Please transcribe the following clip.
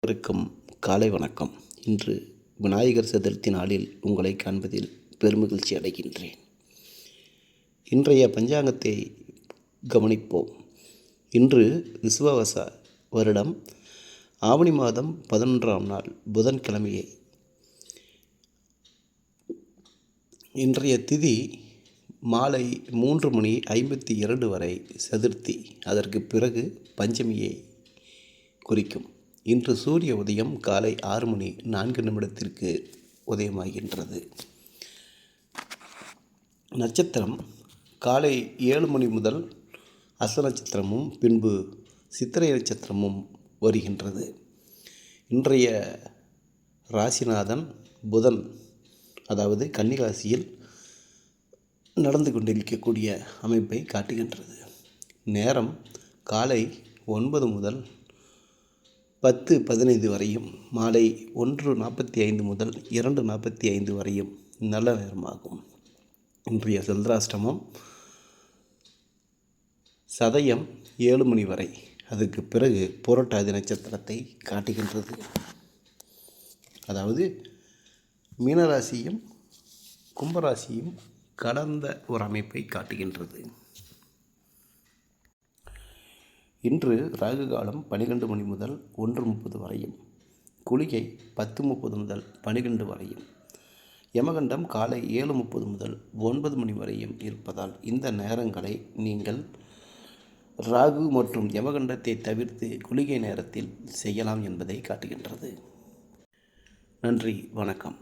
அனைவருக்கும் காலை வணக்கம். இன்று விநாயகர் சதுர்த்தி நாளில் உங்களை காண்பதில் பெருமகிழ்ச்சி அடைகின்றேன். இன்றைய பஞ்சாங்கத்தை கவனிப்போம். இன்று விசுவாவச வருடம் ஆவணி மாதம் 11ஆம் நாள் புதன்கிழமையே. இன்றைய திதி மாலை 3:52 வரை சதுர்த்தி. அதற்கு பிறகு பஞ்சமியை குறிக்கும். இன்று சூரிய உதயம் காலை 6:04 உதயமாகின்றது. நட்சத்திரம் காலை 7 முதல் அச நட்சத்திரமும் பின்பு சித்திரை நட்சத்திரமும் வருகின்றது. இன்றைய ராசிநாதன் புதன், அதாவது கன்னிராசியில் நடந்து கொண்டிருக்கக்கூடிய அமைப்பை காட்டுகின்றது. நேரம் காலை 9 முதல் 10:15 வரையும், மாலை 1:45 முதல் 2:45 வரையும் நல்ல நேரமாகும். இன்றைய சந்திராஷ்டமம் சதயம் 7 மணி வரை. அதுக்கு பிறகு புரட்டாதி நட்சத்திரத்தை காட்டுகின்றது. அதாவது மீனராசியும் கும்பராசியும் கடந்த ஒரு அமைப்பை காட்டுகின்றது. இன்று ராகு காலம் 12 மணி முதல் 1:30 வரையும், குளிகை 10:30 முதல் 12 வரையும், யமகண்டம் காலை 7:30 முதல் 9 மணி வரையும் இருப்பதால் இந்த நேரங்களை நீங்கள் ராகு மற்றும் யமகண்டத்தை தவிர்த்து குளிகை நேரத்தில் செய்யலாம் என்பதை காட்டுகின்றது. நன்றி, வணக்கம்.